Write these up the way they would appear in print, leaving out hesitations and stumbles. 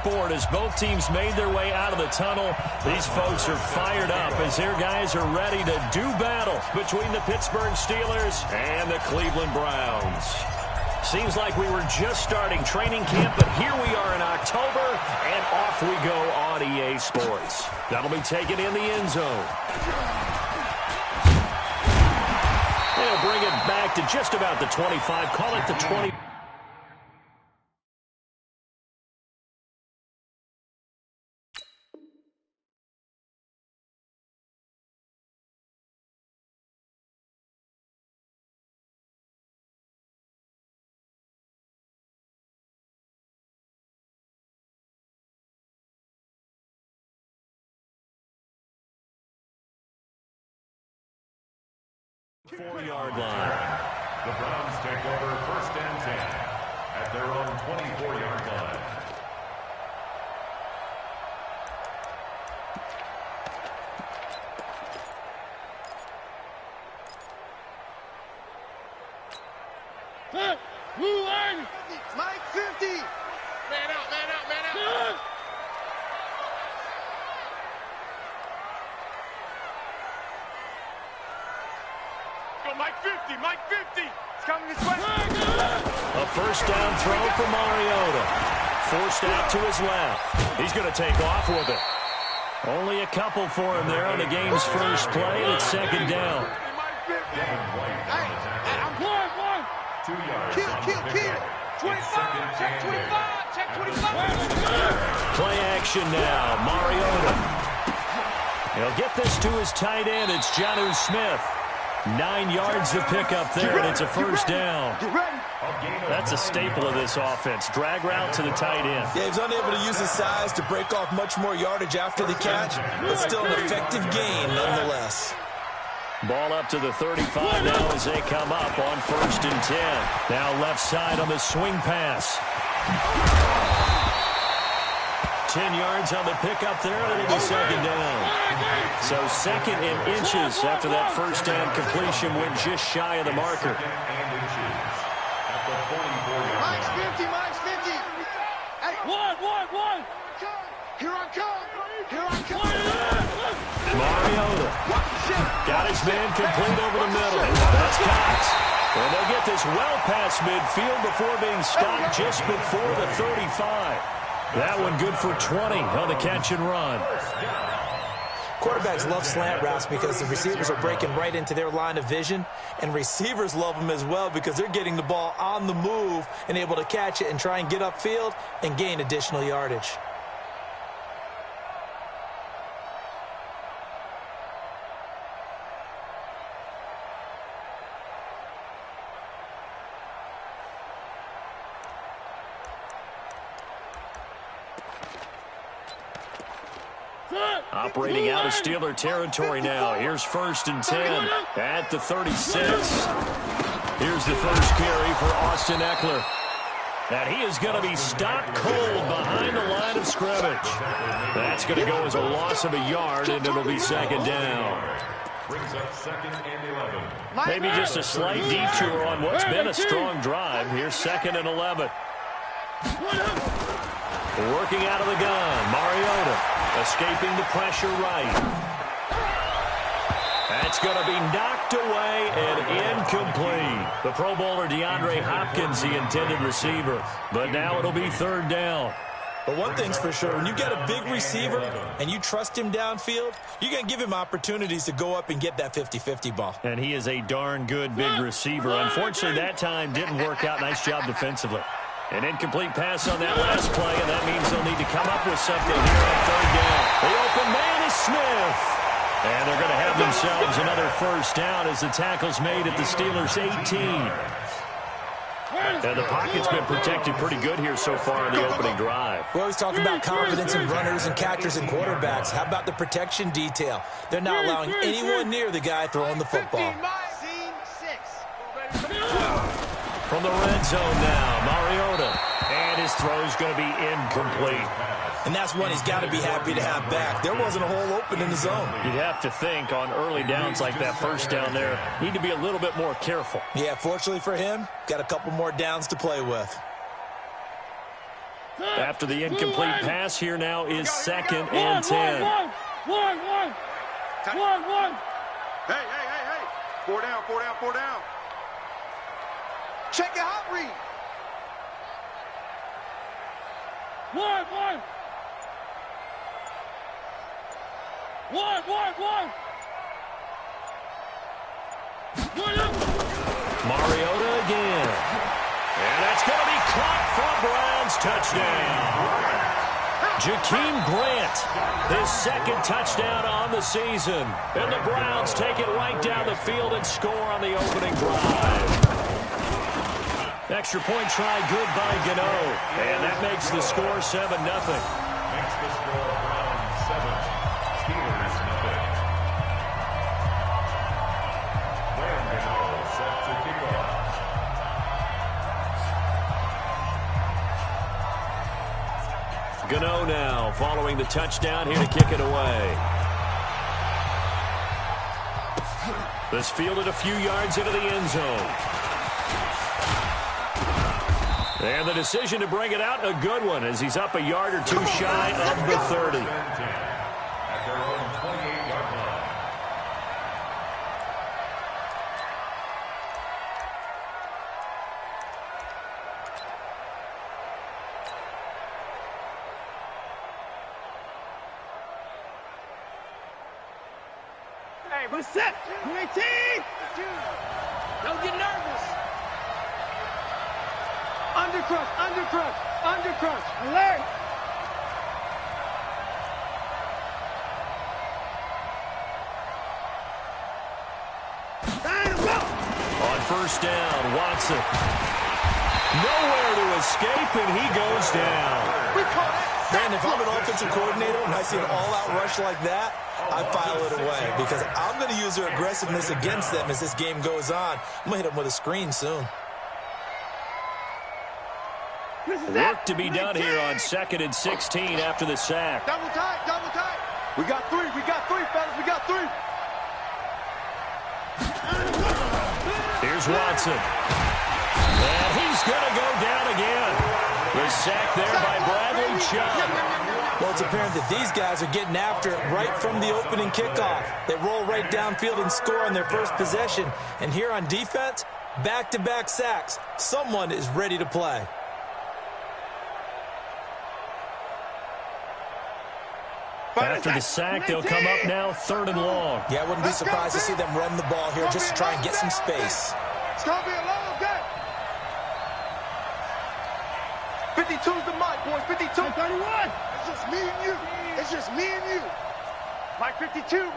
sport as both teams made their way out of the tunnel. These folks are fired up as their guys are ready to do battle between the Pittsburgh Steelers and the Cleveland Browns. Seems like we were just starting training camp, but here we are in October, and off we go on EA Sports. That'll be taken in the end zone. They'll bring it back to just about the 25. Call it the 20. Four-yard line. The Browns take over 1st and 10 at their own 24-yard line. Mike 50. Man out, man out, man out. Mike 50, Mike 50. It's coming this way. A first down throw for Mariota. Forced out to his left. He's going to take off with it. Only a couple for him there on the game's first play, and it's 2nd down. I'm one. 2 yards. Kill. 25, check 25, check 25. Play action now. Mariota. He'll get this to his tight end. It's Jonnu Smith. 9 yards of pickup there, and it's a first down. That's a staple of this offense. Drag route to the tight end. Yeah, he's unable to use his size to break off much more yardage after the catch, but still an effective gain nonetheless. Ball up to the 35 now as they come up on 1st and 10. Now left side on the swing pass. 10 yards on the pickup there, and it'll be 2nd down. So 2nd and inches after that first down completion went just shy of the marker. Mike's 50, Mike's 50. Hey, one. Here I come. Mariota got his man complete over the middle. That's Cox. And they'll get this well past midfield before being stopped just before the 35. That one good for 20 on the catch and run. Quarterbacks love slant routes because the receivers are breaking right into their line of vision, and receivers love them as well because they're getting the ball on the move and able to catch it and try and get upfield and gain additional yardage. Operating out of Steeler territory now. Here's 1st and 10 at the 36. Here's the first carry for Austin Eckler. And he is going to be stopped cold behind the line of scrimmage. That's going to go as a loss of a yard, and it'll be 2nd down. Brings up 2nd and 11. Maybe just a slight detour on what's been a strong drive. Here's 2nd and 11. Working out of the gun, Mariota escaping the pressure right. That's going to be knocked away and incomplete. The Pro Bowler DeAndre Hopkins, the intended receiver. But now it'll be 3rd down. But one thing's for sure, when you got a big receiver and you trust him downfield, you're going to give him opportunities to go up and get that 50-50 ball. And he is a darn good big receiver. Unfortunately, that time didn't work out. Nice job defensively. An incomplete pass on that last play, and that means they'll need to come up with something here on 3rd down. The open man is Smith. And they're going to have themselves another first down as the tackle's made at the Steelers' 18. And the pocket's been protected pretty good here so far in the opening drive. We always talk about confidence in runners and catchers and quarterbacks. How about the protection detail? They're not allowing anyone near the guy throwing the football. From the red zone now, Mariota. And his throw's going to be incomplete. And that's one he's got to be happy to have back. There wasn't a hole open in the zone. You'd have to think on early downs like that first down there, need to be a little bit more careful. Yeah, fortunately for him, got a couple more downs to play with. After the incomplete pass, here now is 2nd and 10. One. Hey. 4 down. Check your hot read. One. Mariota again. And that's going to be caught for a Browns touchdown. Jakeem Grant, his 2nd touchdown on the season. And the Browns take it right down the field and score on the opening drive. Extra point try good by Gano. And that makes the score 7-0. Makes the score Browns 7, Steelers 0. Graham Gano set to kick off. Gano now following the touchdown here to kick it away. This fielded a few yards into the end zone. And the decision to bring it out, a good one, as he's up a yard or two shy of the 30. At their own 28-yard line. Hey, what's set? 18. Don't get nervous. Undercrush. Alert. On first down, Watson. Nowhere to escape, and he goes down. Man, if I'm an offensive coordinator and I see an all-out rush like that, I file it away because I'm going to use their aggressiveness against them as this game goes on. I'm going to hit them with a screen soon. Work to be done here on 2nd and 16 after the sack. Double tight. We got three, fellas. We got 3. Here's Watson. And he's going to go down again. The sack there by Bradley Chubb. Well, it's apparent that these guys are getting after it right from the opening kickoff. They roll right downfield and score on their first possession. And here on defense, back-to-back sacks. Someone is ready to play. After the sack, they'll come up now 3rd and long. Yeah, I wouldn't be surprised to see them run the ball here just to try and get some space. It's going to be a long game. 52's the mic, boys. 52. 31. It's just me and you. Mike 52.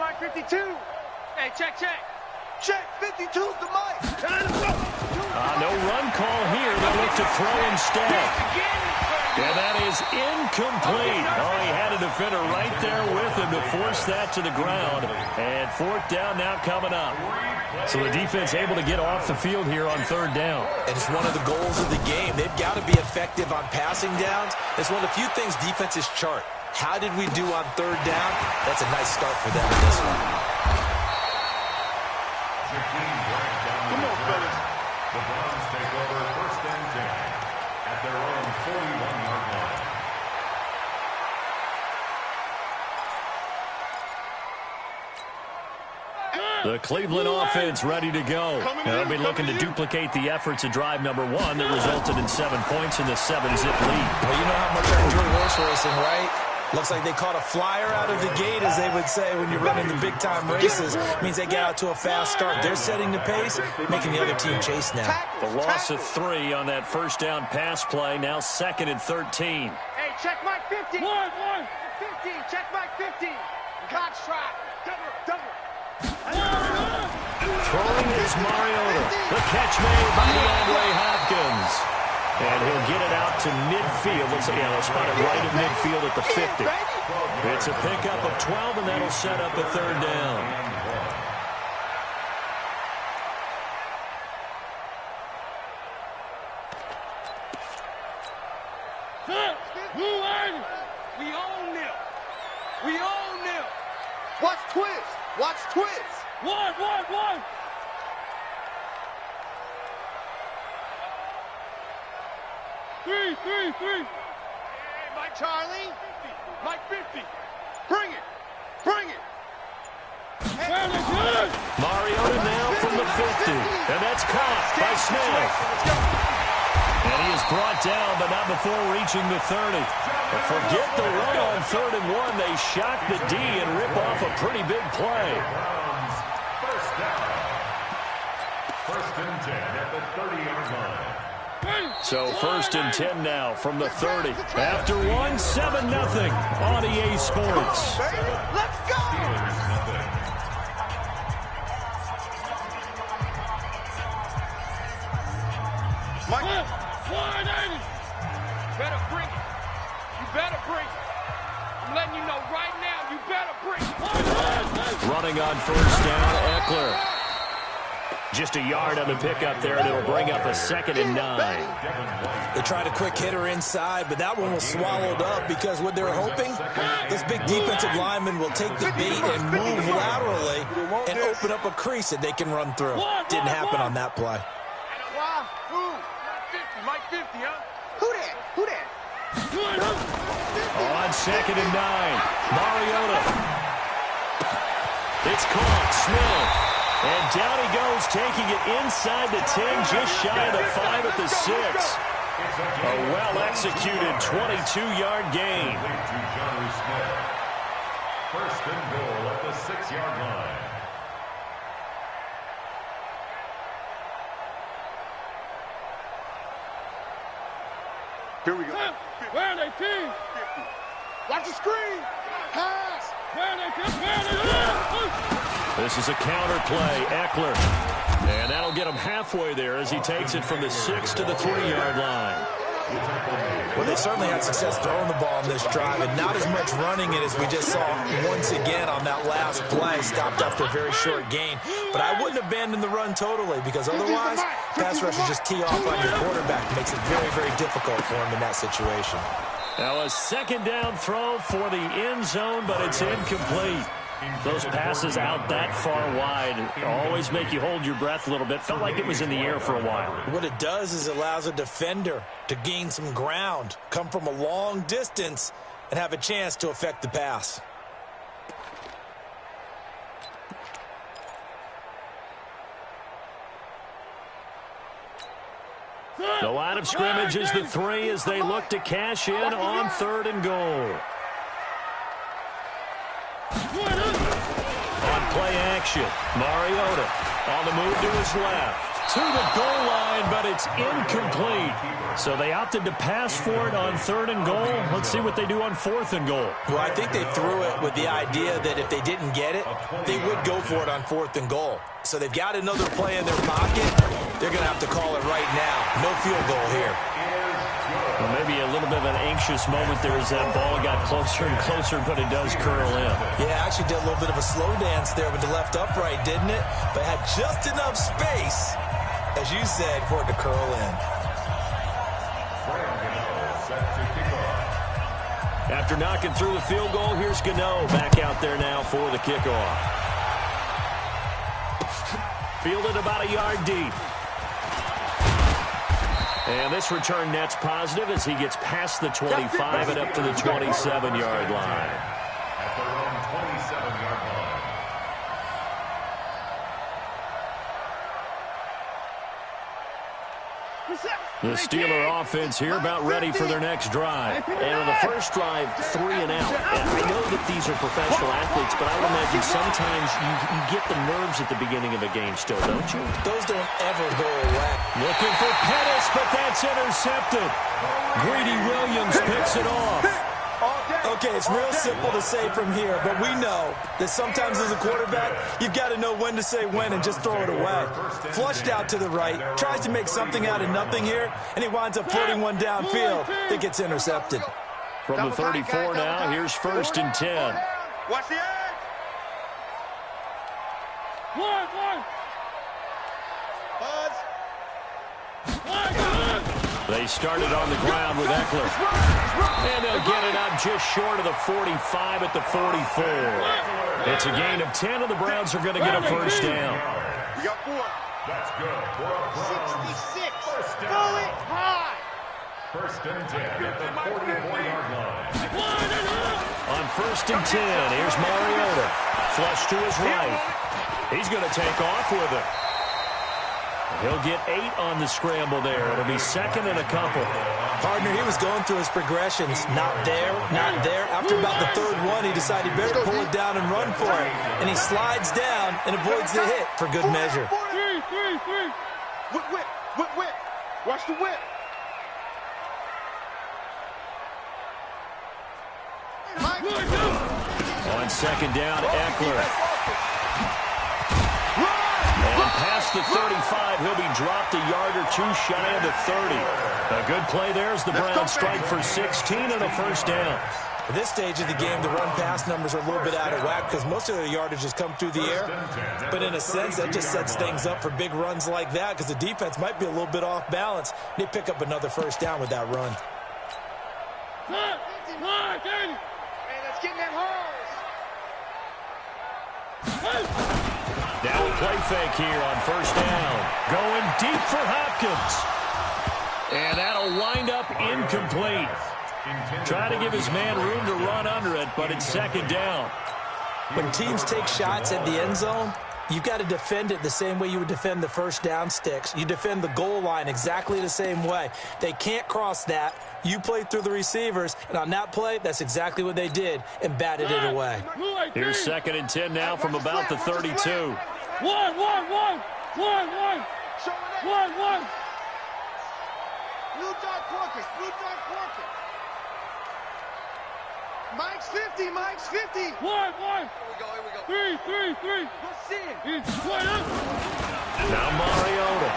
Hey, check. Check. 52's the mic. No run call here. They'll look to throw instead. And that is incomplete. Oh, he had a defender right there with him to force that to the ground. And 4th down now coming up. So the defense able to get off the field here on 3rd down. And it's one of the goals of the game. They've got to be effective on passing downs. It's one of the few things defenses chart. How did we do on 3rd down? That's a nice start for them in this one. Come on, fellas. The Browns take over 1st and 10 at their own 41-yard line. The Cleveland offense ready to go. They'll be looking to duplicate the efforts of drive number 1 that resulted in 7 points in the 7-zip lead. Well, you know how much I enjoy horse racing, right? Looks like they caught a flyer out of the gate, as they would say when you're running the big-time races. It means they get out to a fast start. They're setting the pace, making the other team chase now. The loss of 3 on that first down pass play, now 2nd and 13. Hey, check Mike 50. 1. 50. Check Mike 50. Cox try. Double. Throwing is Mariota. The catch made by DeAndre Hopkins. And he'll get it out to midfield. Let's spot it right at midfield at the 50. It's a pickup of 12, and that'll set up a 3rd down. We own them. Watch twist. One. 3. Mike Charlie. Mike 50. Bring it. Bring it. Mariota now from the 50, and that's caught by Smith. And he is brought down, but not before reaching the 30. But forget the run on 3rd and 1. They shock the D and rip off a pretty big play. First down. 1st and 10 at the 30-yard line. So 1st and 10 now from the 30. After 1, 7-0 on EA Sports. Let's go. Mike. 180. Better bring it. You better bring it. I'm letting you know right now, you better bring it. Running on 1st down, Eckler. Just a yard on the pickup there, and it'll bring up a 2nd and 9. They tried a quick hitter inside, but that one was swallowed up because what they're hoping, this big defensive lineman will take the beat and move laterally and open up a crease that they can run through. Didn't happen on that play. Who? Mike 50, huh? Who that? Who that? On 2nd and 9, Mariota. It's caught, Smith. And down he goes, taking it inside the 10, just shy of the 5 at the 6. A well-executed 22-yard gain. 1st and goal at the 6-yard line. Here we go. Where are they, team? Watch the screen. Pass. Where are they? This is a counter play, Eckler. And that'll get him halfway there as he takes it from the 6 to the 3-yard line. Well, they certainly had success throwing the ball in this drive, and not as much running it as we just saw once again on that last play. Stopped after a very short gain. But I wouldn't abandon the run totally, because otherwise, pass rushers just tee off on your quarterback. It makes it very, very difficult for him in that situation. Now a 2nd down throw for the end zone, but it's incomplete. Those passes out that far wide always make you hold your breath a little bit. Felt like it was in the air for a while. What it does is it allows a defender to gain some ground, come from a long distance, and have a chance to affect the pass. The line of scrimmage is the 3 as they look to cash in on 3rd and goal. On play action, Mariota on the move to his left. To the goal line, but it's incomplete. So they opted to pass for it on 3rd and goal. Let's see what they do on 4th and goal. Well, I think they threw it with the idea that if they didn't get it, they would go for it on 4th and goal. So they've got another play in their pocket. They're going to have to call it right now. No field goal here. Well, maybe a little bit of an anxious moment there as that ball got closer and closer, but it does curl in. Yeah, actually did a little bit of a slow dance there with the left upright, didn't it? But had just enough space, as you said, for it to curl in. After knocking through the field goal, here's Gano back out there now for the kickoff. Fielded about a yard deep. And this return net's positive as he gets past the 25 and up to the 27-yard line. At their own 27-yard line. The Steeler offense here about ready for their next drive. And on the first drive, 3 and out. I know that these are professional athletes, but I would imagine sometimes you get the nerves at the beginning of a game still, don't you? Those don't ever go away. Looking for Pettis, but that's intercepted. Greedy Williams picks it off. Okay, it's real simple to say from here, but we know that sometimes as a quarterback, you've got to know when to say when and just throw it away. Flushed out to the right, tries to make something out of nothing here, and he winds up floating one downfield that gets intercepted. From the 34 now, here's 1st and 10. Watch the edge. Buzz. They started on the ground with Eckler. And they'll get it up just short of the 45 at the 44. It's a gain of 10, and the Browns are going to get a first down. We got 4. That's good. 66. Pull it high. First and 10 at the 44-yard line. On first and 10, here's Mariota. Flush to his right. He's going to take off with it. He'll get 8 on the scramble there. It'll be second and a couple. Partner, he was going through his progressions. Not there, not there. After about the third one, he decided he better pull it down and run for it. And he slides down and avoids the hit for good measure. Whip. Watch the whip. On second down, Eckler. And past the 35, he'll be dropped a yard or two shy of the 30. A good play there as the Browns strike for 16 and a first down. At this stage of the game, the run-pass numbers are a little bit out of whack because most of their yardage has come through the air. But in a sense, that just sets things up for big runs like that because the defense might be a little bit off balance. They pick up another first down with that run. Hey, let's get in that hole. Now a play fake here on first down. Going deep for Hopkins. And that'll wind up incomplete. Trying to give his man room to run under it, but it's second down. When teams take shots at the end zone, you've got to defend it the same way you would defend the first down sticks. You defend the goal line exactly the same way. They can't cross that. You play through the receivers, and on that play, that's exactly what they did and batted it away. Here's second and 10 now from about the 32. One. Blue dot Quarkers. Mike's 50. One. Here we go. 3. Let's see it. Now Mariota.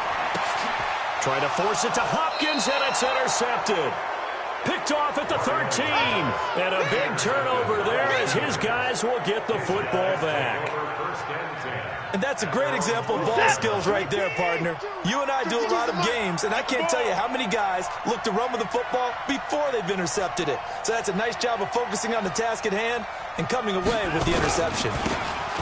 Trying to force it to Hopkins, and it's intercepted. Picked off at the 13. And a big turnover there as his guys will get the football back. And that's a great example of ball skills right there, partner. You and I do a lot of games, and I can't tell you how many guys look to run with the football before they've intercepted it. So that's a nice job of focusing on the task at hand and coming away with the interception.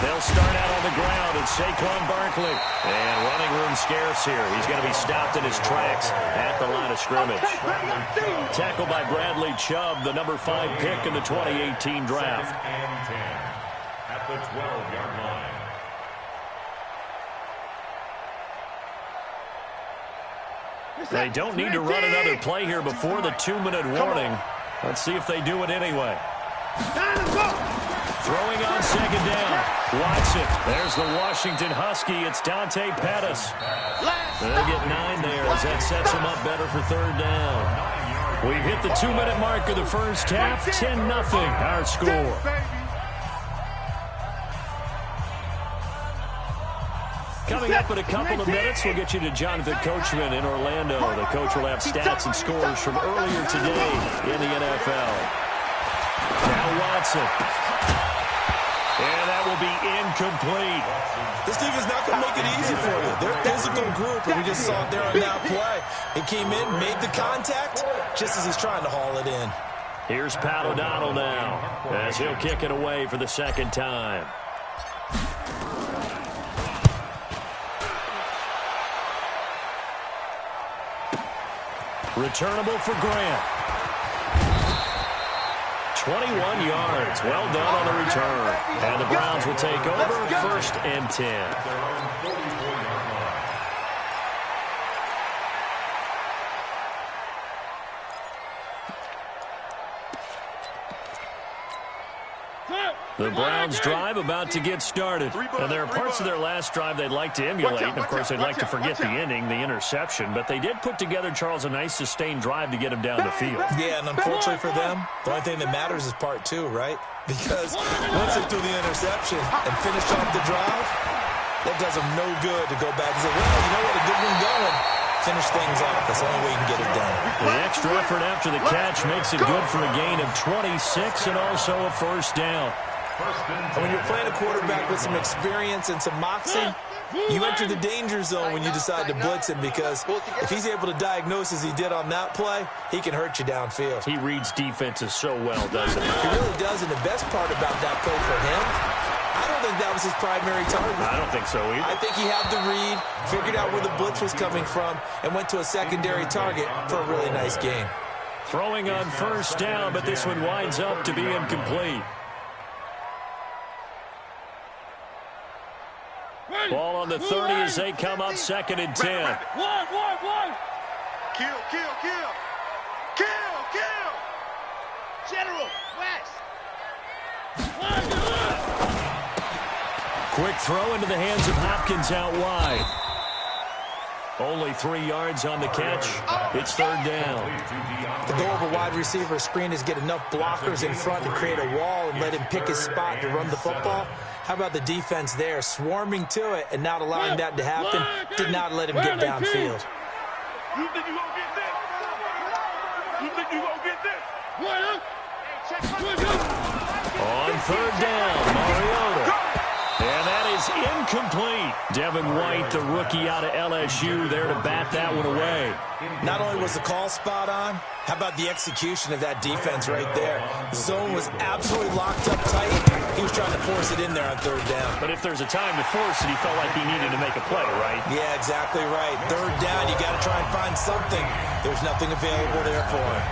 They'll start out on the ground. It's Saquon Barkley. And running room scarce here. He's going to be stopped in his tracks at the line of scrimmage. Tackled by Bradley Chubb, the number 5 pick in the 2018 draft. And 10 at the 12-yard line. They don't need to run another play here before the 2-minute warning. Let's see if they do it anyway. Throwing on second down. Watson. There's the Washington Husky. It's Dante Pettis. They'll get 9 there as that sets them up better for third down. We've hit the 2-minute mark of the first half. 10-0 our score. Coming up in a couple of minutes, we'll get you to Jonathan Coachman in Orlando. The coach will have stats and scores from earlier today in the NFL. Now Watson. And that will be incomplete. This team is not going to make it easy for you. They're a physical group, and we just saw it there on that play. He came in, made the contact, just as he's trying to haul it in. Here's Pat O'Donnell now, as he'll kick it away for the second time. Returnable for Grant. 21 yards. Well done on the return. And the Browns will take over first and 10. The Browns drive about to get started. And there are parts of their last drive they'd like to emulate. And, of course, they'd like to forget the inning, the interception. But they did put together, Charles, a nice sustained drive to get him down the field. Yeah, and unfortunately for them, the only thing that matters is part 2, right? Because once they threw the interception and finished off the drive, that does them no good to go back and say, well, you know what, a good one going. Finish things off. That's the only way you can get it done. The extra effort after the catch makes it good for a gain of 26 and also a first down. And when you're playing a quarterback with some experience and some moxie, you enter the danger zone when you decide to blitz him, because if he's able to diagnose as he did on that play, he can hurt you downfield. He reads defenses so well, doesn't he? He really does, and the best part about that play for him, I don't think that was his primary target. I don't think so either. I think he had the read, figured out where the blitz was coming from, and went to a secondary target for a really nice gain. Throwing on first down, but this one winds up to be incomplete. Ball on the 30 as they come up 2nd and 10. One. Kill. General, West. Quick throw into the hands of Hopkins out wide. Only 3 yards on the catch. It's 3rd down. The goal of a wide receiver screen is get enough blockers in front to create a wall and let him pick his spot to run the football. How about the defense there, swarming to it and not allowing that to happen? Did not let him get downfield. You think you gonna get this? You think you gonna get this? On 3rd down, Mariota. And that is incomplete. Devin White, the rookie out of LSU, there to bat that one away. Not only was the call spot on, how about the execution of that defense right there? The zone was absolutely locked up tight. He was trying to force it in there on 3rd down. But if there's a time to force it, he felt like he needed to make a play, right? Yeah, exactly right. 3rd down, you got to try and find something. There's nothing available there for him.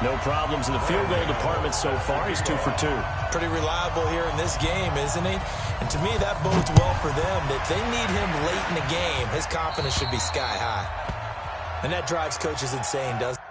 No problems in the field goal department so far. He's 2 for 2. Pretty reliable here in this game, isn't he? And to me, that bodes well for them. If they need him late in the game, his confidence should be sky high. And that drives coaches insane, doesn't it?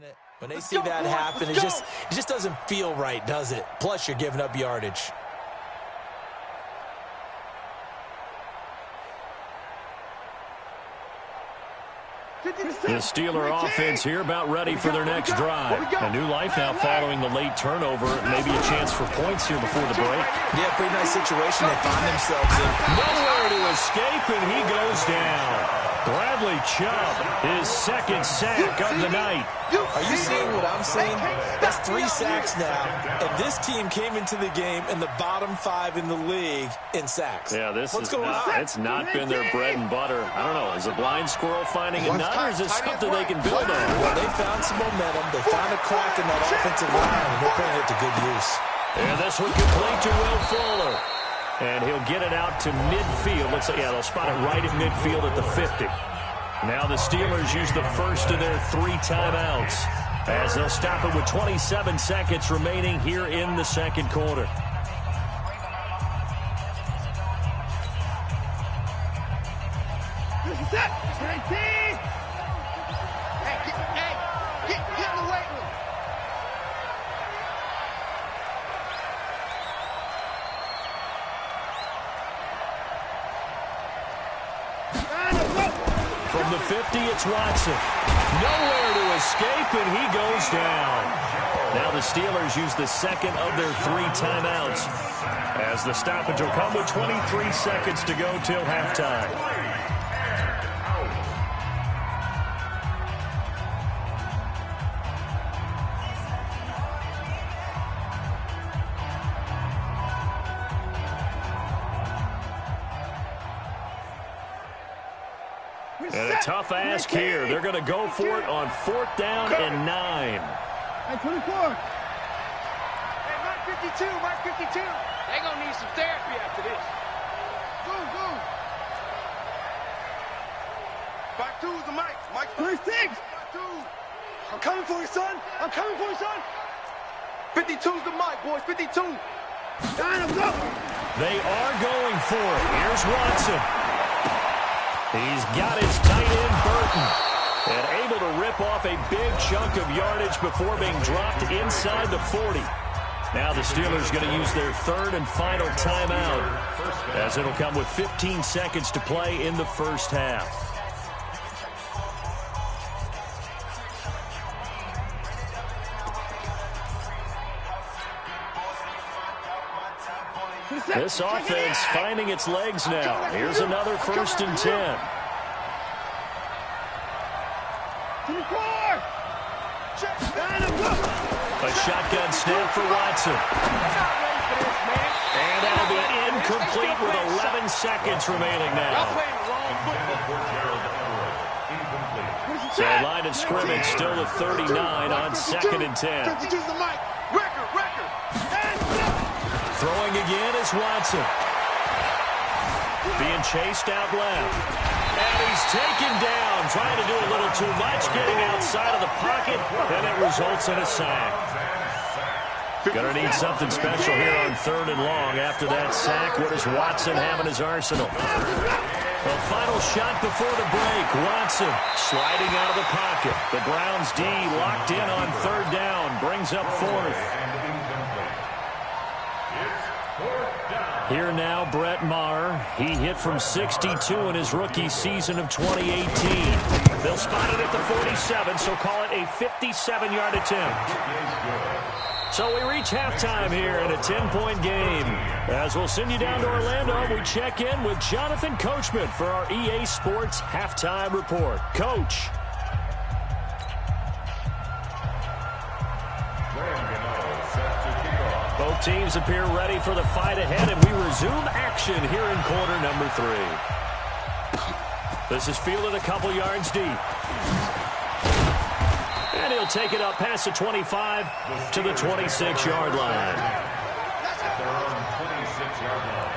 It? When they see that happen, it just doesn't feel right, does it? Plus, you're giving up yardage. The Steeler offense here about ready for their next drive. A new life now following the late turnover. Maybe a chance for points here before the break. Yeah, pretty nice situation they find themselves in. Nowhere to escape, and he goes down. Bradley Chubb, his 2nd sack of the night. Are you seeing what I'm seeing? That's 3 sacks now, and this team came into the game in the bottom 5 in the league in sacks. Yeah, What's going on? It's not been their bread and butter. I don't know. Is a blind squirrel finding a nut, or is it something they can build on? Well, they found some momentum. They found a crack in that offensive line, and they're putting it to good use. And this one complete to Will Fuller. And he'll get it out to midfield. Let's say, yeah, they'll spot it right at midfield at the 50. Now the Steelers use the first of their 3 timeouts as they'll stop it with 27 seconds remaining here in the 2nd quarter. This is it. 19. Hey, get in the weight room. From the 50, it's Watson. Nowhere to escape, and he goes down. Now the Steelers use the second of their 3 timeouts, as the stoppage will come with 23 seconds to go till halftime. And a tough ask here. They're going to go for it on 4th down and 9. Hey, 24. Hey, Mike 52, Mike 52. They're going to need some therapy after this. Go, go. Mike 2's the Mike. Mike 36. Mike 2. I'm coming for you, son. I'm coming for you, son. 52's the Mike, boys. 52. Line him, go. They are going for it. Here's Watson. He's got his tight end, Burton, and able to rip off a big chunk of yardage before being dropped inside the 40. Now the Steelers going to use their 3rd and final timeout, as it'll come with 15 seconds to play in the first half. This offense finding its legs now. Here's another 1st and 10. 24. A shotgun snap for Watson. And that'll be incomplete with 11 seconds remaining now. So line of scrimmage still at 39 on 2nd and 10. Throwing again is Watson. Being chased out left. And he's taken down, trying to do a little too much, getting outside of the pocket, and it results in a sack. Gonna need something special here on 3rd and long. After that sack, what does Watson have in his arsenal? A final shot before the break. Watson sliding out of the pocket. The Browns D locked in on 3rd down, brings up 4th. Here now, Brett Maher. He hit from 62 in his rookie season of 2018. They'll spot it at the 47, so call it a 57-yard attempt. So we reach halftime here in a 10-point game. As we'll send you down to Orlando, we check in with Jonathan Coachman for our EA Sports Halftime Report. Coach. Both teams appear ready for the fight ahead, and we resume action here in quarter number 3. This is fielded a couple yards deep. And he'll take it up past the 25 to the 26-yard line. Their own 26-yard line.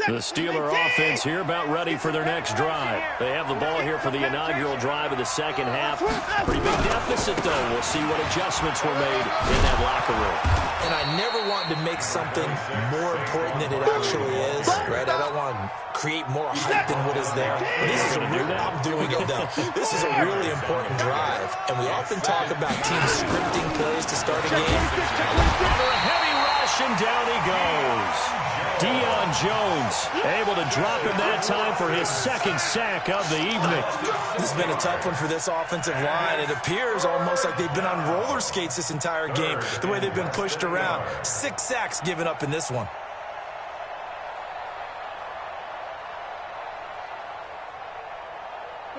The Steeler offense here about ready for their next drive. They have the ball here for the inaugural drive of the second half. Pretty big deficit, though. We'll see what adjustments were made in that locker room. And I never want to make something more important than it actually is, right? I don't want to create more hype than what is there. But this is I'm doing it, though. This is a really important drive. And we often talk about teams scripting plays to start a game. Under a heavy rush, and down he goes. Deion Jones able to drop him that time for his second sack of the evening. This has been a tough one for this offensive line. It appears almost like they've been on roller skates this entire game, the way they've been pushed around. 6 sacks given up in this one.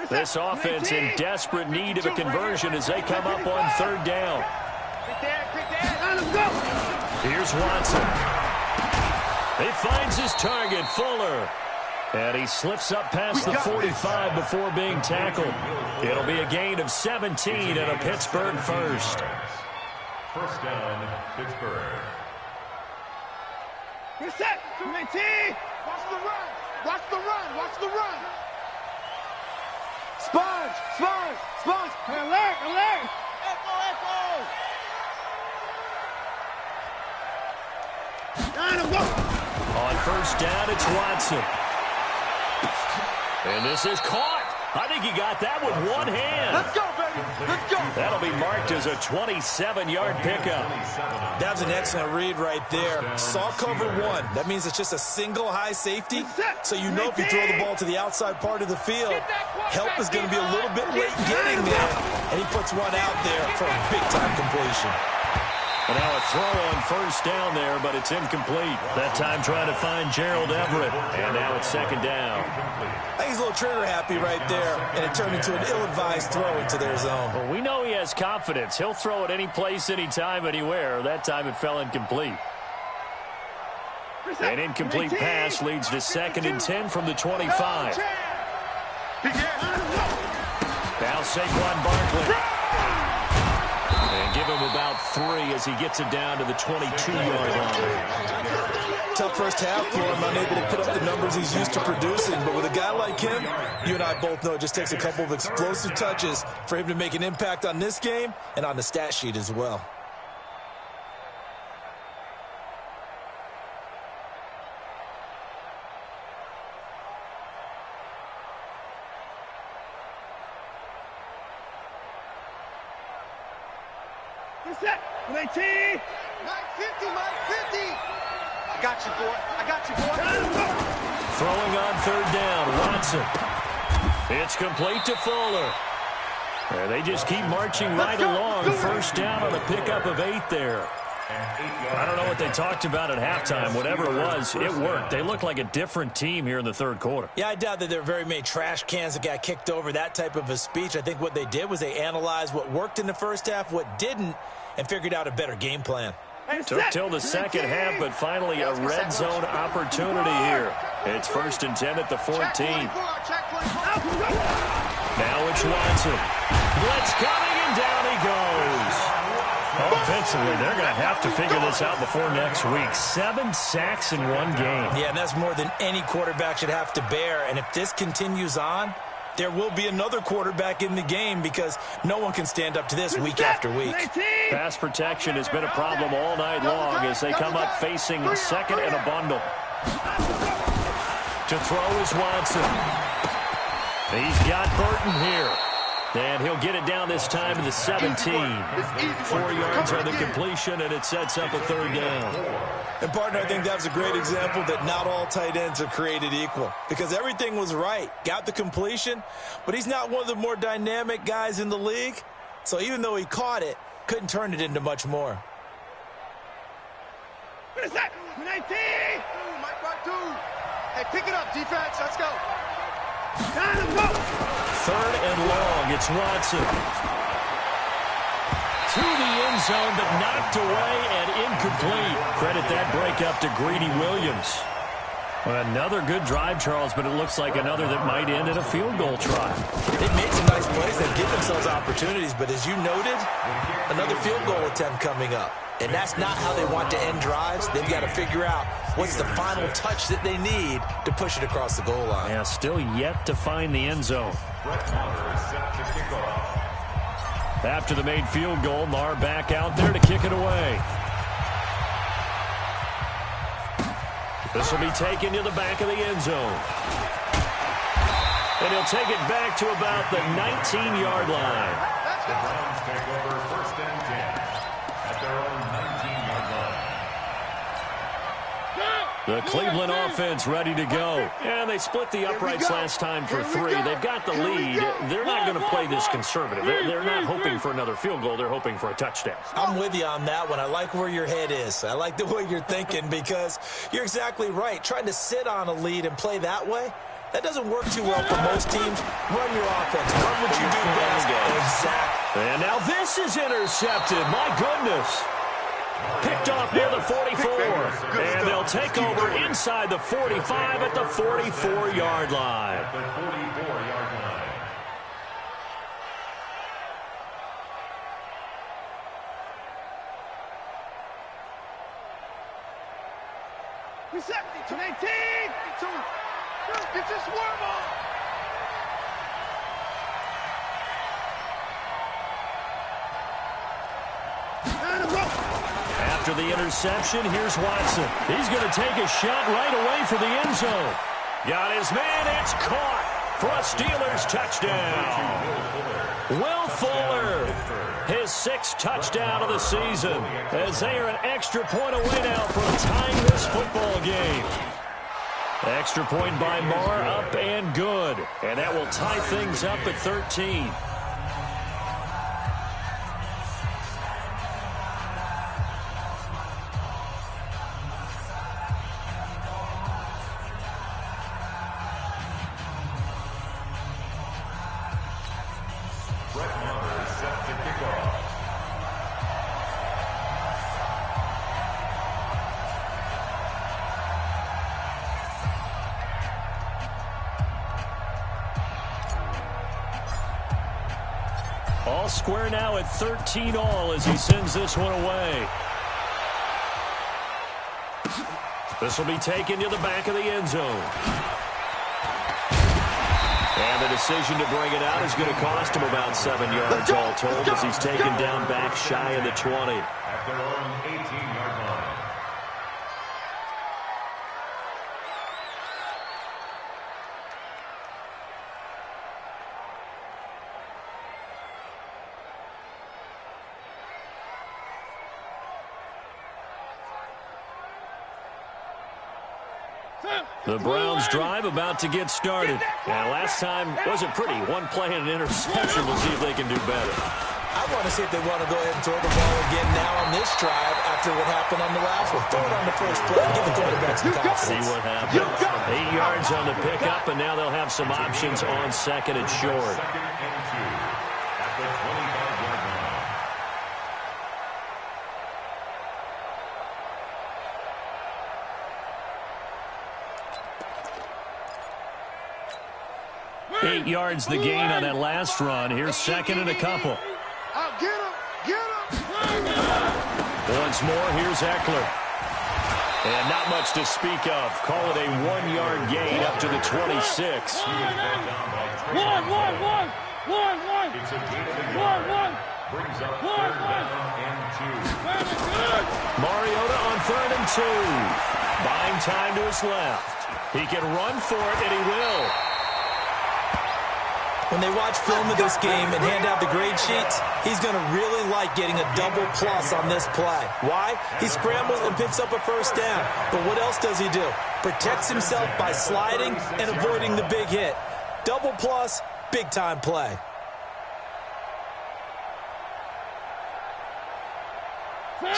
This offense in desperate need of a conversion as they come up on 3rd down. Here's Watson. He finds his target, Fuller. And he slips up past the 45 before being tackled. It'll be a gain of 17 and a Pittsburgh first. First down, Pittsburgh. Get set. 19. Watch the run. Watch the run. Watch the run. Sponge. Sponge. Sponge. Alert. Alert. Echo. Echo. On first down, it's Watson. And this is caught. I think he got that with one hand. Let's go, baby. Let's go. That'll be marked as a 27-yard pickup. That was an excellent read right there. Saw cover one. That means it's just a single high safety. So you know if you throw the ball to the outside part of the field, help is going to be a little bit late getting there. And he puts one out there for a big-time completion. And now a throw on first down there, but it's incomplete. That time trying to find Gerald Everett. And now it's second down. I think he's a little trigger happy right there, and it turned into an ill-advised throw into their zone. Well, we know he has confidence. He'll throw it any place, anytime, anywhere. That time it fell incomplete. An incomplete pass leads to 2nd and 10 from the 25. Now Saquon Barkley. And give him about 3 as he gets it down to the 22-yard line. Tough first half for him, unable to put up the numbers he's used to producing. But with a guy like him, you and I both know it just takes a couple of explosive touches for him to make an impact on this game and on the stat sheet as well. Set. 19. 950, 950. I got you, boy. I got you, boy. Throwing on third down, Watson. It's complete to Fuller. They just keep marching right along. First down on a pickup of 8 there. I don't know what they talked about at halftime. Whatever it was, it worked. They looked like a different team here in the third quarter. Yeah, I doubt that there were very many trash cans that got kicked over, that type of a speech. I think what they did was they analyzed what worked in the first half, what didn't, and figured out a better game plan. Took till the second half, but finally a red zone opportunity here. It's 1st and 10 at the 14. Now it's Watson. Blitz coming, and down he goes. Offensively, they're going to have to figure this out before next week. 7 sacks in one game. Yeah, and that's more than any quarterback should have to bear. And if this continues on, there will be another quarterback in the game because no one can stand up to this week after week. Pass protection has been a problem all night long as they come up facing 2nd and a bundle. To throw is Watson. He's got Burton here. And he'll get it down this time to the 17. 4 yards on the completion, and it sets up a third down. And, partner, I think that was a great example that not all tight ends are created equal because everything was right. Got the completion, but he's not one of the more dynamic guys in the league. So even though he caught it, couldn't turn it into much more. What is that? 19! Mike Bartu. Hey, pick it up, defense. Let's go. Third and long, it's Watson. To the end zone, but knocked away and incomplete. Credit that breakup to Greedy Williams. Another good drive, Charles, but it looks like another that might end in a field goal try. They've made some nice plays. They've given themselves opportunities, but as you noted, another field goal attempt coming up. And that's not how they want to end drives. They've got to figure out what's the final touch that they need to push it across the goal line. Yeah, still yet to find the end zone. After the made field goal, Maher back out there to kick it away. This will be taken to the back of the end zone. And he'll take it back to about the 19-yard line. The Browns take over 1st and 10 at their own 19-yard line. The Cleveland offense ready to go. And they split the uprights last time for 3. They've got the lead. They're not going to play this conservative. They're not hoping for another field goal. They're hoping for a touchdown. I'm with you on that one. I like where your head is. I like the way you're thinking because you're exactly right. Trying to sit on a lead and play that way, that doesn't work too well for most teams. Run your offense. Run what you do best. Exactly. And now this is intercepted. My goodness. Picked off near the 44. And they'll take over inside the 45 at the 44-yard line. The 44-yard line. Reception to 18. It's a swarm on. After the interception, here's Watson. He's going to take a shot right away for the end zone. Got his man. It's caught for a Steelers touchdown. Will Fuller, his 6th touchdown of the season, as they are an extra point away now from tying this football game. Extra point by Marr, up and good. And that will tie things up at 13. All square now at 13 all as he sends this one away. This will be taken to the back of the end zone. And the decision to bring it out is going to cost him about 7 yards all told as he's taken down back shy of the 20. At their own 18-yard line. The Browns drive about to get started. And last time wasn't pretty. One play and an interception. We'll see if they can do better. I want to see if they want to go ahead and throw the ball again now on this drive after what happened on the last one. Throw it on the first play. Give the quarterback some confidence. See what happens. 8 yards on the pickup, and now they'll have some options on 2nd and short. 2nd and 2 at the 25-yard line. Eight yards the gain on that last run. Here's 2nd and a couple. I'll get him. Get him. Once more, here's Eckler. And not much to speak of. Call it a 1-yard gain up to the 26. It's a gain of a yard. Brings up 3rd down and 2. Mariota on 3rd and 2. Buying time to his left. He can run for it, and he will. When they watch film of this game and hand out the grade sheets, he's going to really like getting a double plus on this play. Why? He scrambles and picks up a first down. But what else does he do? Protects himself by sliding and avoiding the big hit. Double plus, big-time play.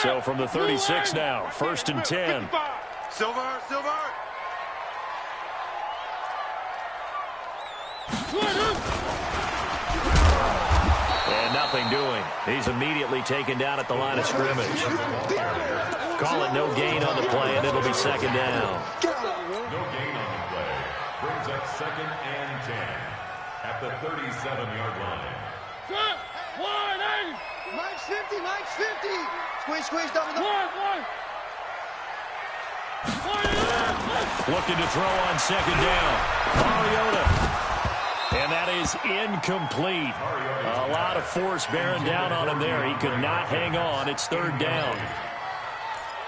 So from the 36 now, 1st and 10. Silver. And nothing doing. He's immediately taken down at the line of scrimmage. Call it no gain on the play, and it'll be 2nd down. No gain on the play. Brings up 2nd and 10 at the 37-yard line. Mike's 50. Squeeze down to the... Looking to throw on 2nd down. Mariota. And that is incomplete. A lot of force bearing down on him there. He could not hang on. It's 3rd down.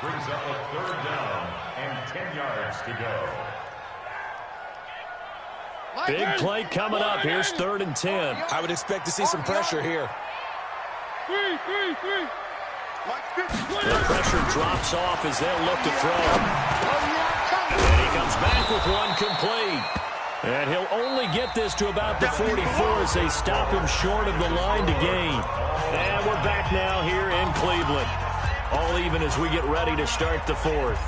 Brings up a 3rd down and 10 yards to go. Big play coming up. Here's 3rd and 10. I would expect to see some pressure here. The pressure drops off as they'll look to throw. And he comes back with one complete. And he'll only get this to about the 44 as they stop him short of the line to gain. And we're back now here in Cleveland. All even as we get ready to start the 4th.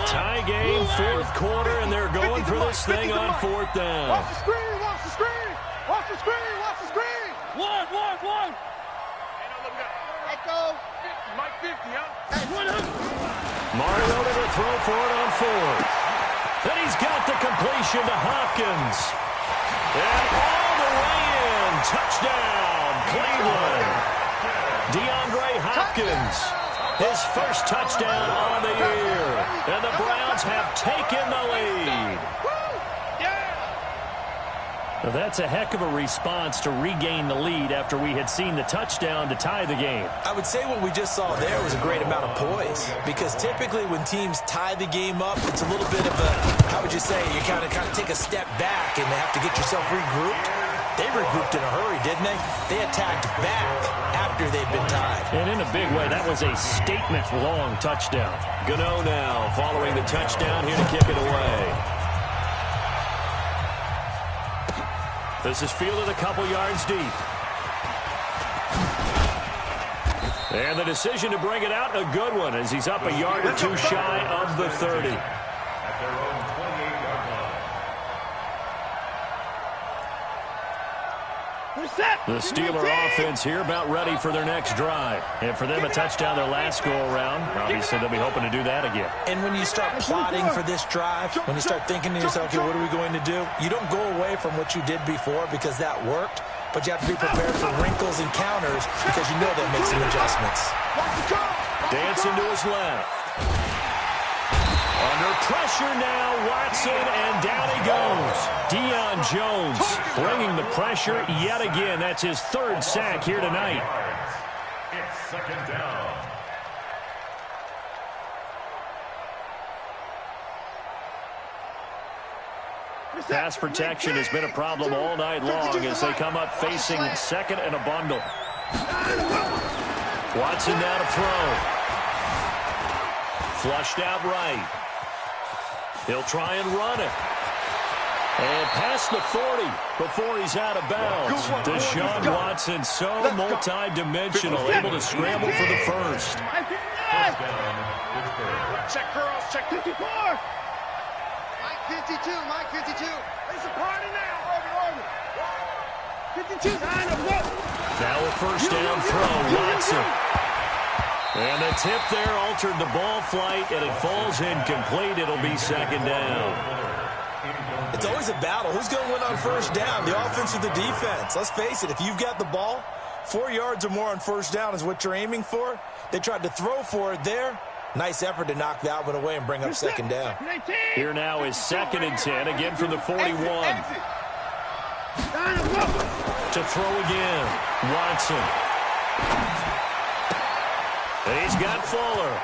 Tie game, 4th quarter, and they're going for this thing on 4th down. Watch the screen. One. Let go. Mike 50, huh? Hey, Mariota to throw for it on fourth. Then he's got the completion to Hopkins. And all the way in. Touchdown, Cleveland. DeAndre Hopkins. His first touchdown on the year. And the Browns have taken the lead. Now that's a heck of a response to regain the lead after we had seen the touchdown to tie the game. I would say what we just saw there was a great amount of poise, because typically when teams tie the game up, it's a little bit of a, how would you say, you kind of take a step back and they have to get yourself regrouped. They regrouped in a hurry, didn't they? They attacked back after they'd been tied. And in a big way, that was a statement-long touchdown. Gano now following the touchdown here to kick it away. This is fielded a couple yards deep. And the decision to bring it out, a good one, as he's up a yard or two shy of the 30. At their own 28-yard line. The Steeler offense here about ready for their next drive. And for them, a touchdown their last go-around. Obviously, they'll be hoping to do that again. And when you start plotting for this drive, when you start thinking to yourself, okay, what are we going to do? You don't go away from what you did before because that worked, but you have to be prepared for wrinkles and counters because you know they'll make some adjustments. Dancing to his left. Under pressure now, Watson, and down he goes. Deion Jones bringing the pressure yet again. That's his third sack here tonight. It's second down. Pass protection has been a problem all night long as they come up facing second and a bundle. Watson now to throw. Flushed out right. He'll try and run it. And past the 40 before he's out of bounds. Deshaun Watson, so multi-dimensional, able to scramble for the first. First down, Pittsburgh. Check girls, check 54. Mike 52, Mike 52. It's a party now. 52, line up, go. Now a first down throw, Watson. And the tip there altered the ball flight, and it falls incomplete. It'll be second down. It's always a battle. Who's going to win on first down, the offense or the defense? Let's face it, if you've got the ball, 4 yards or more on first down is what you're aiming for. They tried to throw for it there. Nice effort to knock that one away and bring up second down. Here now is second and 10, again from the 41. To throw again, Watson. And he's got Fuller.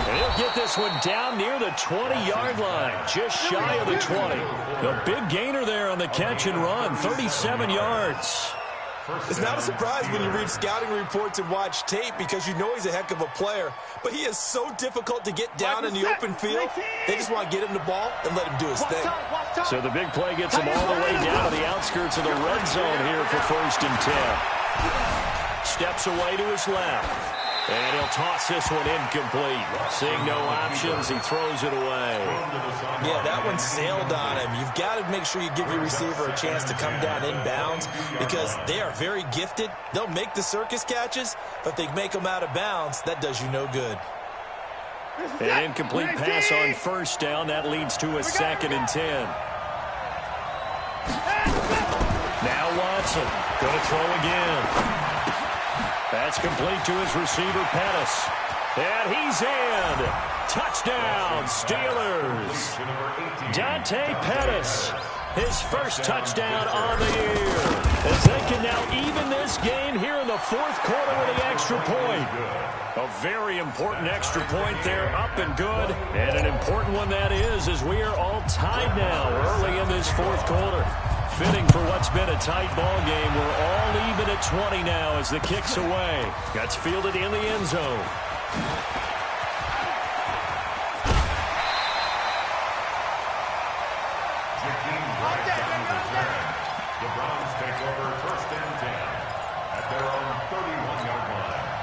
And he'll get this one down near the 20-yard line, just shy of the 20. A big gainer there on the catch and run, 37 yards. It's not a surprise when you read scouting reports and watch tape because you know he's a heck of a player. But he is so difficult to get down in the open field. They just want to get him the ball and let him do his thing. So the big play gets him all the way down to the outskirts of the red zone here for first and 10. Steps away to his left. And he'll toss this one incomplete. Seeing no options, he throws it away. Yeah, that one sailed on him. You've got to make sure you give your receiver a chance to come down inbounds because they are very gifted. They'll make the circus catches, but if they make them out of bounds, that does you no good. An incomplete pass on first down. That leads to a second and 10. Now Watson going to throw again. That's complete to his receiver, Pettis. And he's in. Touchdown, Steelers. Dante Pettis, his first touchdown on the year. As they can now even this game here in the fourth quarter with the extra point. A very important extra point there, up and good. And an important one that is, as we are all tied now early in this fourth quarter. Fitting for what's been a tight ball game. We're all even at 20 now as the kick's away. That's fielded in the end zone. The Browns take over first and 10 at their own 31-yard line.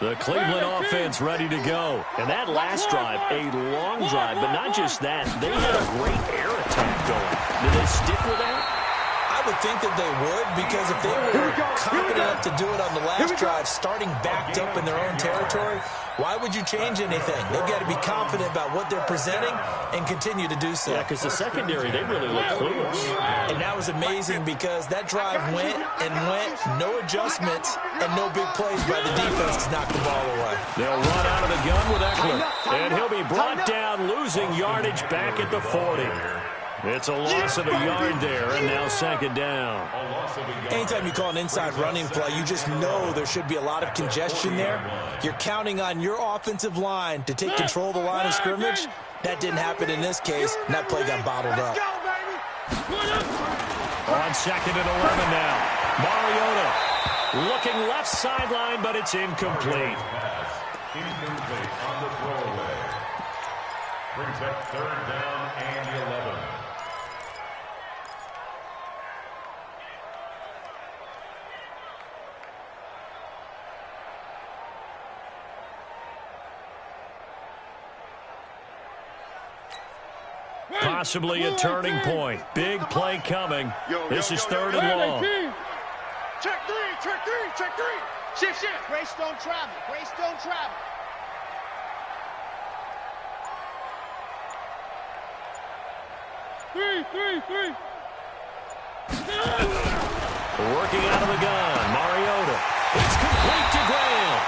The Cleveland offense ready to go. And that last drive, a long drive, but not just that. They had a great air attack going. Did they stick with that? I would think that they would, because if they were confident enough to do it on the last drive, starting backed up in their own territory, why would you change anything? They've got to be confident about what they're presenting and continue to do so. Yeah, because the secondary, they really look clueless. And that was amazing because that drive went and went, no adjustments, and no big plays by the defense to knock the ball away. They'll run out of the gun with Eckler, and he'll be brought down, losing yardage back at the 40. It's a loss of a yard there, and now second down. Anytime you call an inside running play, you just know there should be a lot of congestion there. You're counting on your offensive line to take control of the line of scrimmage. That didn't happen in this case, and that play got bottled up. On second and 11 now. Mariota looking left sideline, but it's incomplete. Incomplete on the throwaway. Brings up third down and 11. Possibly a turning point. Big play coming. This is third and long. Check three, check three, check three. Shift. Greystone travel, Greystone travel. Three. Working out of the gun. Mariota. It's complete to Graham.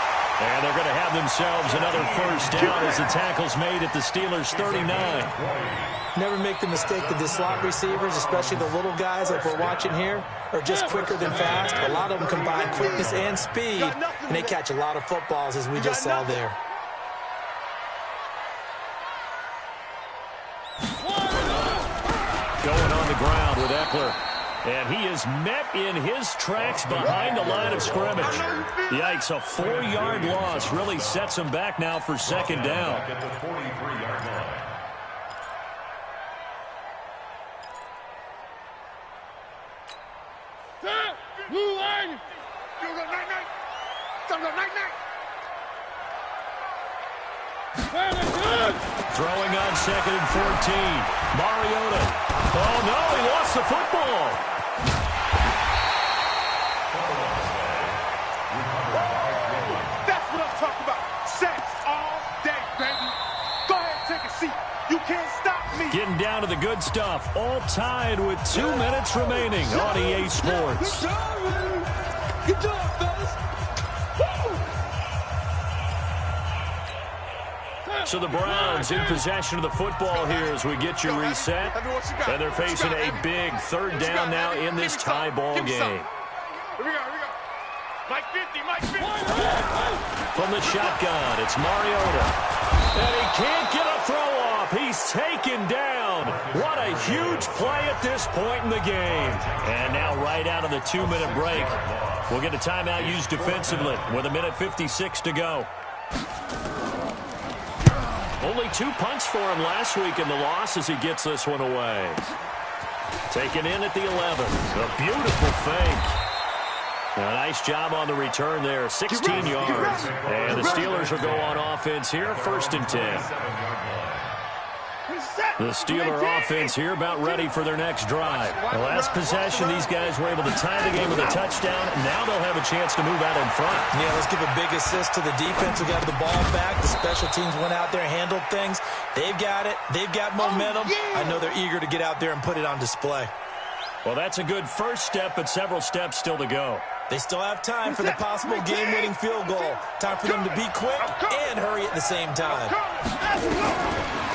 And they're going to have themselves another first down as the tackle's made at the Steelers' 39. Never make the mistake that the slot receivers, especially the little guys like we're watching here, are just quicker than fast. A lot of them combine quickness and speed, and they catch a lot of footballs, as we just saw there. Going on the ground with Eckler. And he is met in his tracks behind the line of scrimmage. Yikes, a 4-yard loss really sets him back now for second down. At the 43-yard line. Blue line. Night. Throwing on second and 14. Mariota. Oh, no, he lost the football. That's what I'm talking about. Sacks all day, baby. Go ahead and take a seat. You can't stop me. Getting down to the good stuff. All tied with 2 minutes remaining on EA Sports. Good job, man. Good job, fellas. So the Browns in possession of the football here as we get you reset. And they're facing a big third down now in this tie ball game. Here we go. Mike 50. From the shotgun, it's Mariota. And he can't get a throw off. He's taken down. What a huge play at this point in the game. And now right out of the 2-minute break, we'll get a timeout used defensively with 1:56 to go. Only 2 punts for him last week in the loss as he gets this one away. Taken in at the 11. A beautiful fake. A nice job on the return there. 16 yards. And the Steelers will go on offense here. First and 10. The Steeler offense here about ready for their next drive. The last possession, these guys were able to tie the game with a touchdown. Now they'll have a chance to move out in front. Yeah, let's give a big assist to the defense who got the ball back. The special teams went out there, handled things. They've got it. They've got momentum. I know they're eager to get out there and put it on display. Well, that's a good first step, but several steps still to go. They still have time for the possible game-winning field goal. Time for them to be quick and hurry at the same time.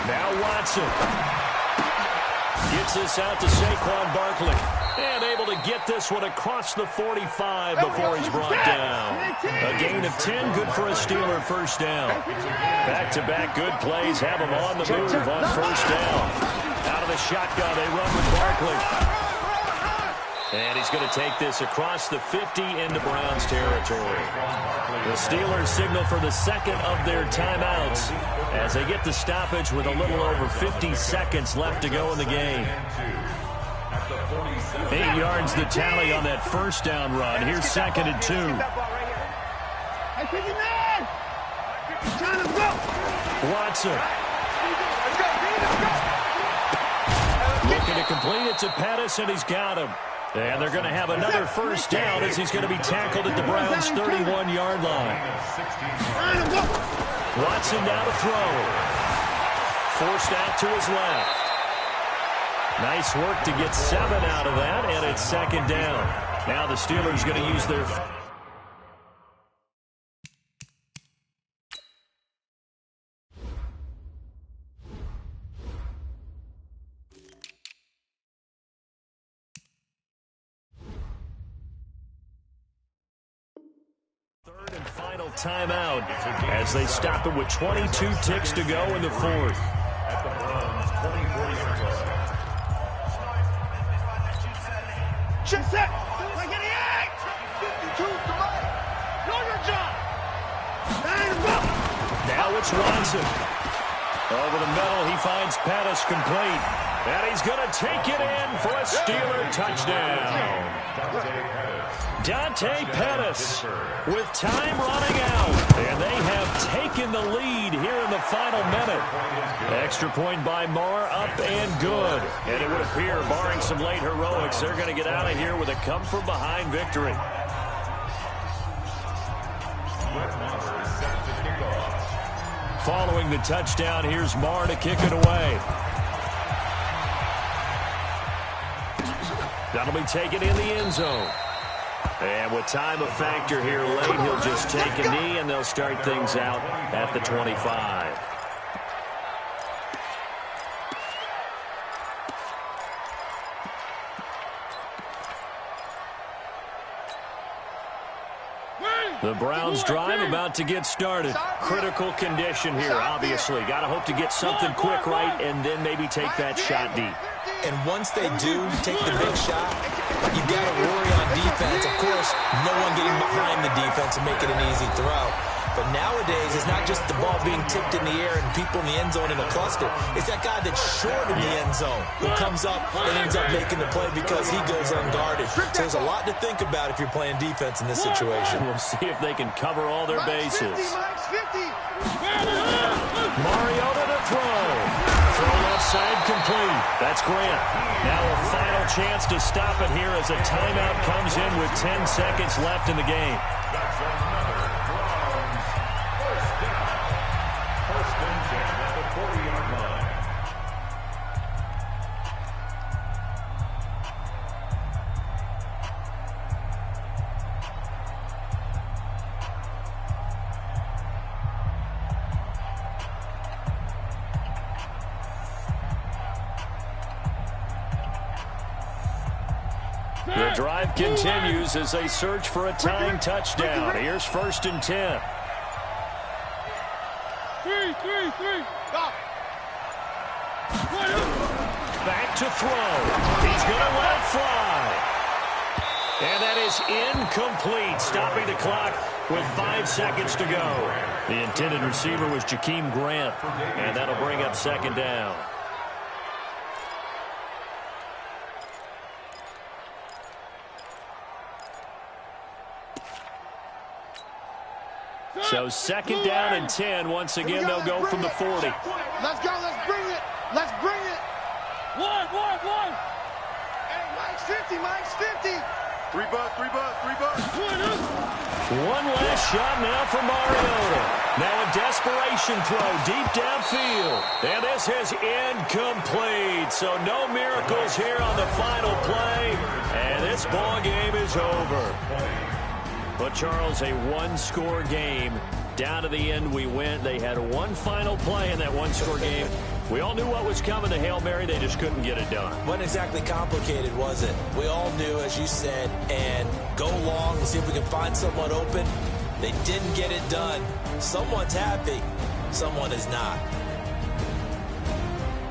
Now Watson gets this out to Saquon Barkley. And able to get this one across the 45 before he's brought down. A gain of 10, good for a Steeler first down. Back-to-back good plays have him on the move on first down. Out of the shotgun, they run with Barkley. And he's going to take this across the 50 into Browns territory. The Steelers signal for the second of their timeouts as they get the stoppage with a little over 50 seconds left to go in the game. 8 yards the tally on that first down run. Here's second and 2. Watson. Looking to complete it to Pettis, and he's got him. And they're going to have another first down as he's going to be tackled at the Browns' 31-yard line. Watson now to throw. Forced out to his left. Nice work to get 7 out of that, and it's second down. Now the Steelers going to use their... third and final timeout as they stop it with 22 ticks to go in the fourth. At the Browns' 24-yard line. Check set. 58. 52 to Mike. Know your job. Now it's Watson. Over the middle, he finds Pettis complete. And he's going to take it in for a Steeler touchdown. Dante Pettis with time running out. And they have taken the lead here in the final minute. Extra point by Marr, up and good. And it would appear, barring some late heroics, they're going to get out of here with a come-from-behind victory. Following the touchdown, here's Marr to kick it away. That'll be taken in the end zone. And with time a factor here late, he'll just take a knee, and they'll start things out at the 25. The Browns drive about to get started. Critical condition here, obviously. Got to hope to get something quick right and then maybe take that shot deep. And once they do take the big shot, you got to worry on defense. Of course, no one getting behind the defense and making an easy throw. But nowadays, it's not just the ball being tipped in the air and people in the end zone in a cluster. It's that guy that's short in the end zone who comes up and ends up making the play because he goes unguarded. So there's a lot to think about if you're playing defense in this situation. We'll see if they can cover all their bases. Mariota to throw. Throw left side complete. That's Grant. Now a final chance to stop it here as a timeout comes in with 10 seconds left in the game. That's another Browns first down. First and 10 at the 40-yard line. The drive continues as they search for a tying touchdown. Here's first and 10. Back to throw. He's going to let it fly. And that is incomplete, stopping the clock with 5 seconds to go. The intended receiver was Jakeem Grant, and that'll bring up second down. So second down and 10. Once again, they'll go from the 40. Let's go. Let's bring it. Let's bring it. One. Hey, Mike's 50. Mike's 50. 3 bucks. One last shot now for Mariota. Now a desperation throw deep downfield. And this is incomplete. So no miracles here on the final play. And this ball game is over. But, Charles, a one-score game. Down to the end we went. They had one final play in that one-score game. We all knew what was coming to Hail Mary. They just couldn't get it done. Wasn't exactly complicated, was it? We all knew, as you said, and go long and see if we can find someone open. They didn't get it done. Someone's happy. Someone is not.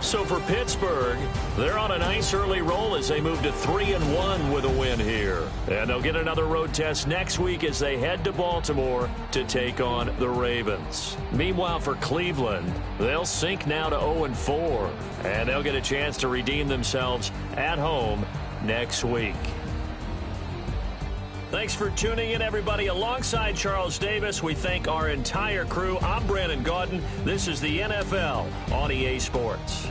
So for Pittsburgh, they're on a nice early roll as they move to 3-1 with a win here. And they'll get another road test next week as they head to Baltimore to take on the Ravens. Meanwhile, for Cleveland, they'll sink now to 0-4. And they'll get a chance to redeem themselves at home next week. Thanks for tuning in, everybody. Alongside Charles Davis, we thank our entire crew. I'm Brandon Gaudin. This is the NFL on EA Sports.